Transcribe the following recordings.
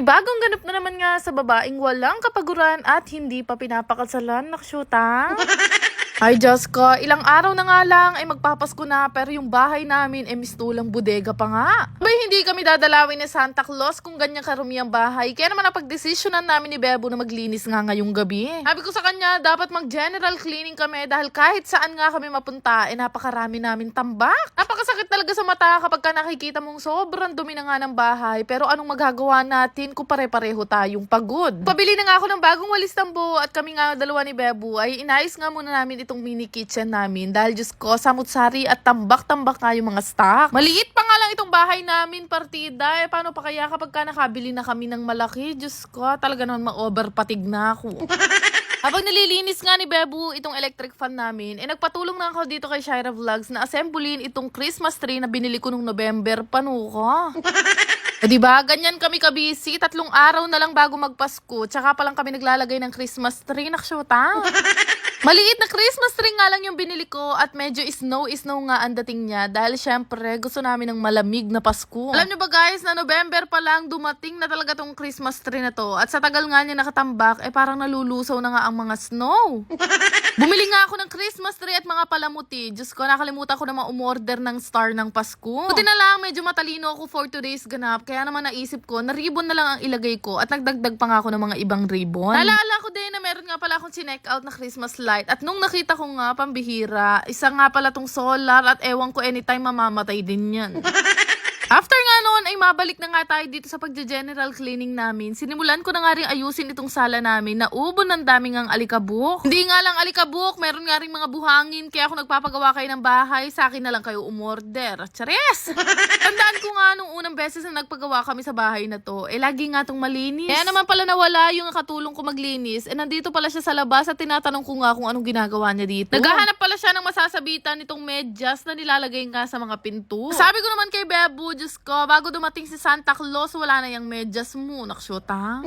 Panibagong ganap na naman nga sa babaeng walang kapaguran at hindi pa pinapakasalan, naksyuta. Ay Diyos ko, ilang araw na nga lang ay magpapasko na pero yung bahay namin ay mistulang bodega pa nga. Abay hindi kami dadalawin ni Santa Claus kung ganyan karumi ang bahay. Kaya naman napagdesisyonan namin ni Bebo na maglinis nga ngayong gabi. Sabi ko sa kanya, dapat mag-general cleaning kami dahil kahit saan nga kami mapunta, ay napakarami namin tambak. Napakasakit talaga sa mata kapag ka nakikita mong sobrang dumi na nga ng bahay. Pero anong magagawa natin kung pare-pareho tayong pagod? Pabili na nga ako ng bagong walis tambo at kami nga dalawa ni Bebo ay inayos nga muna namin itong mini kitchen namin dahil Diyos ko, samut-sari at tambak-tambak nga yung mga stock. Maliit pa nga lang itong bahay namin, partida. Paano pa kaya kapag ka nakabili na kami ng malaki? Diyos ko, talaga naman ma-overpatig na ako. Habang nililinis nga ni Bebo itong electric fan namin, nagpatulong na ako dito kay Shira Vlogs na assemblein itong Christmas tree na binili ko nung November. Panuka. Diba? Ganyan kami kabisi. 3 araw na lang bago magpasko. Tsaka pa lang kami naglalagay ng Christmas tree. Naksyota. Maliit na Christmas tree nga lang yung binili ko at medyo snow nga ang dating niya dahil syempre gusto namin ng malamig na Pasko. Alam nyo ba guys na November pa lang dumating na talaga tong Christmas tree na to at sa tagal nga niya nakatambak parang nalulusaw na nga ang mga snow. Bumili nga ako ng Christmas tree at mga palamuti. Diyos ko, nakalimutan ko naman umorder ng star ng Pasko. Buti na lang medyo matalino ako for today's ganap kaya naman naisip ko na ribbon na lang ang ilagay ko at nagdagdag pa nga ako ng mga ibang ribbon. Naalala ko din na meron nga pala akong chinek out na Christmas light at nung nakita ko nga pambihira, isa nga pala tong solar at ewan ko anytime mamamatay din yan. After nga noon ay mabalik na nga tayo dito sa pagje-general cleaning namin. Sinimulan ko na nga rin ayusin itong sala namin na ubo ng daming ang alikabok. Hindi nga lang alikabok, meron nga rin mga buhangin kaya kung nagpapagawa kayo ng bahay, sa akin na lang kayo umorder. Chares! Tandaan ko nga nung unang beses na nagpagawa kami sa bahay na to, lagi nga tong malinis. Kaya naman pala nawala yung katulong ko maglinis, nandito pala siya sa labas at tinatanong ko nga kung anong ginagawa niya dito. Naghahanap pala siya ng masasabitan nitong medyas na nilalagay nga sa mga pinto. Sabi ko naman kay Bebo, Diyos ko, bago dumating si Santa Claus, wala na yung medyas mo. Naksyota.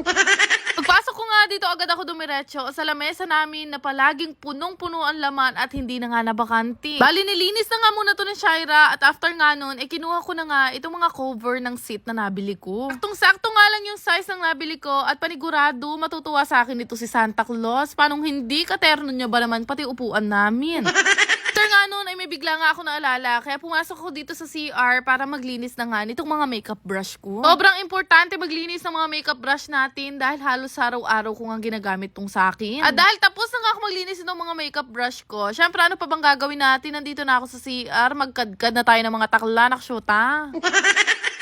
Pagpasok ko nga dito, agad ako dumiretso sa lamesa namin na palaging punong-puno ang laman at hindi na nga nabakanti. Bali, nilinis na nga muna to ni Shira at after nga nun, kinuha ko na nga itong mga cover ng seat na nabili ko. Saktong-sakto nga lang yung size ng nabili ko at panigurado, matutuwa sa akin ito si Santa Claus. Panong hindi katerno niya ba naman pati upuan namin? After nga nun ay may bigla nga ako naalala kaya pumasok ako dito sa CR para maglinis na nga nitong mga makeup brush ko. Sobrang importante maglinis ng mga makeup brush natin dahil halos araw-araw ko nga ginagamit tong sa akin. At dahil tapos na nga ako maglinis ng mga makeup brush ko, syempre ano pa bang gagawin natin? Nandito na ako sa CR, magkadkad na tayo ng mga takla, naksyota.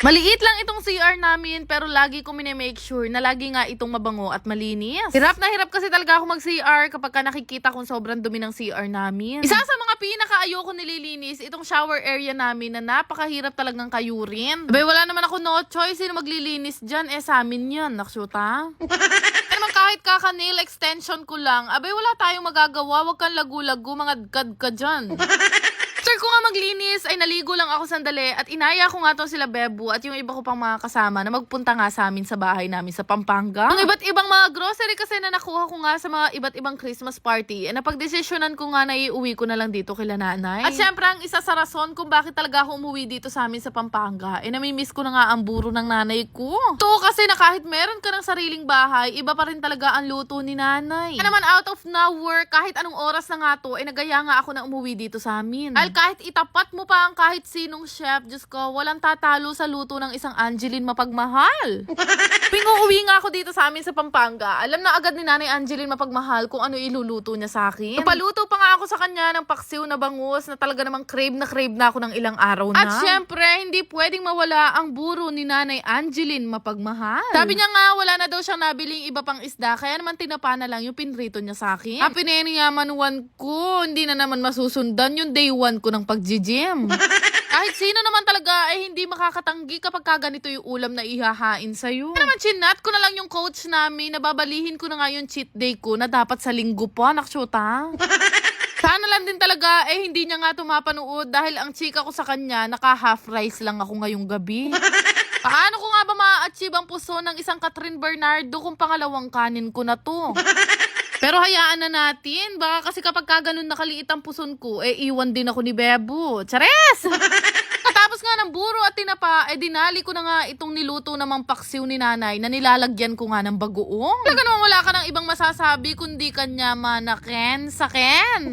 Maliit lang itong CR namin pero lagi ko minimake sure na lagi nga itong mabango at malinis. Hirap na hirap kasi talaga ako mag-CR kapag ka nakikita kong sobrang dumi ng CR namin. Isa sa mga pinaka-ayoko nililinis itong shower area namin na napakahirap talagang kayurin. Abay wala naman ako no choice, sino maglilinis dyan? Sa amin yan, naksyuta. Naman kahit kaka-nail extension ko lang, abay wala tayong magagawa, wag kang lagu-lagu, mga dkad ka dyan. After ko nga maglinis, ay naligo lang ako sandali at inaya ko nga to sila Bebo at yung iba ko pang mga kasama na magpunta nga sa amin sa bahay namin sa Pampanga. Yung iba't ibang mga grocery kasi na nakuha ko nga sa mga iba't ibang Christmas party, napagdesisyonan ko nga na iuwi ko na lang dito kila nanay. At syempre ang isa sa rason kung bakit talaga ako umuwi dito sa amin sa Pampanga, namimiss ko na nga ang buro ng nanay ko. To kasi na kahit meron ka ng sariling bahay, iba pa rin talaga ang luto ni nanay. Kaya naman out of nowhere, kahit anong oras na nga to, nagaya nga ako na umuwi dito sa amin. Kahit itapat mo pa ang kahit sinong chef, Diyos ko, walang tatalo sa luto ng isang Angeline mapagmahal. Pinguuwi nga ako dito sa amin sa Pampanga, alam na agad ni Nanay Angeline mapagmahal kung ano iluluto niya sa akin. Napaluto pa nga ako sa kanya ng paksiw na bangus na talaga namang crave na ako ng ilang araw na. At syempre, hindi pwedeng mawala ang buro ni Nanay Angeline mapagmahal. Sabi niya nga, wala na daw siyang nabiling iba pang isda, kaya naman tinapa na lang yung pinrito niya sa akin. Pineni nga manuwan ko, hindi na naman masusundan yung day 1 ko ng pag-gym. Kahit sino naman talaga hindi makakatanggi kapag kaganito yung ulam na ihahain sa'yo. Kaya naman chinat ko na lang yung coach namin na babalihin ko na nga yung cheat day ko na dapat sa linggo pa, naksyota. Sana lang din talaga hindi niya nga tumapanood dahil ang chika ko sa kanya naka-half rice lang ako ngayong gabi. Paano ko nga ba ma-achieve ang puso ng isang Catherine Bernardo kung pangalawang kanin ko na to? Pero hayaan na natin. Baka kasi kapag ka ganun nakaliit ang puson ko, iwan din ako ni Bebo. Chares! Katapos nga ng buro at tinapa, dinali ko na nga itong niluto namang paksiw ni nanay na nilalagyan ko nga ng bagoong. Talaga naman wala ka ng ibang masasabi kundi kanya manaken saken.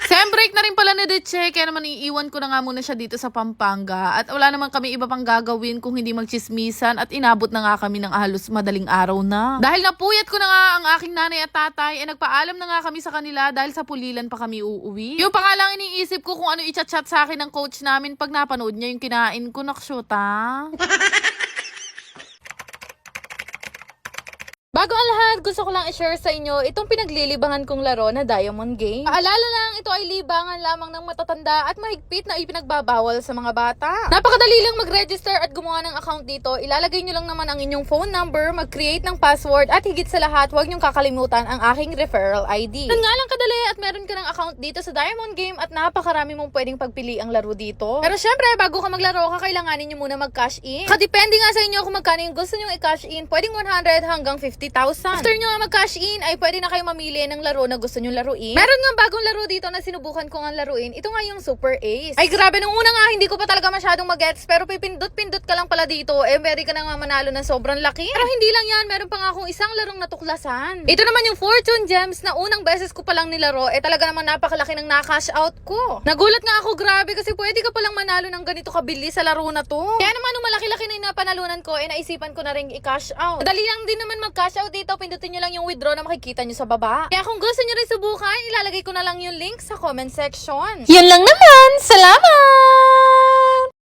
Sem break na rin pala ni Deche, kaya naman iiwan ko na nga muna siya dito sa Pampanga. At wala naman kami iba pang gagawin kung hindi magchismisan at inabot na nga kami ng halos madaling araw na. Dahil napuyat ko na nga ang aking nanay at tatay, nagpaalam na nga kami sa kanila dahil sa Pulilan pa kami uuwi. Yung pa nga lang iniisip ko kung ano i-chat-chat sa akin ng coach namin pag napanood niya yung kinain ko, nakshuta. Bago ang lahat, gusto ko lang i-share sa inyo itong pinaglilibangan kong laro na Diamond Game. Paalala lang, ito ay libangan lamang ng matatanda at mahigpit na ipinagbabawal sa mga bata. Napakadali lang mag-register at gumawa ng account dito. Ilalagay nyo lang naman ang inyong phone number, mag-create ng password at higit sa lahat, huwag nyong kakalimutan ang aking referral ID. Yan nga lang kadali at meron ka ng account dito sa Diamond Game at napakarami mong pwedeng pagpili ang laro dito. Pero syempre, bago ka maglaro, kakailanganin nyo muna mag-cash in. Kadepende nga sa inyo kung magkano yung gusto nyong i-cash in. Pwedeng 100 hanggang 50,000. After nyo nga mag-cash in, ay pwede na kayo mamili ng laro na gusto nyo laruin. Meron nga bagong laro dito na sinubukan ko nga laruin. Ito nga yung Super Ace. Ay grabe, nung una nga hindi ko pa talaga masyadong mag-gets, pero pipindot-pindot ka lang pala dito, pwede ka na nga manalo ng sobrang laki. Pero hindi lang yan, meron pa nga akong isang larong natuklasan. Ito naman yung Fortune Gems na unang beses ko palang nilaro, talaga naman napakalaki ng na-cash out ko. Nagulat nga ako, grabe, kasi pwede ka palang manalo ng ganito kabilis sa laro na to. Kaya naman nung malaki-laki na yung napanalunan ko, naisipan ko na ring i-cash out. Dali lang din naman mag-cash out dito, pindutin nyo lang yung withdraw na makikita nyo sa baba. Kaya kung gusto nyo rin subukan, ilalagay ko na lang yung link sa comment section. Yun lang naman. Salamat!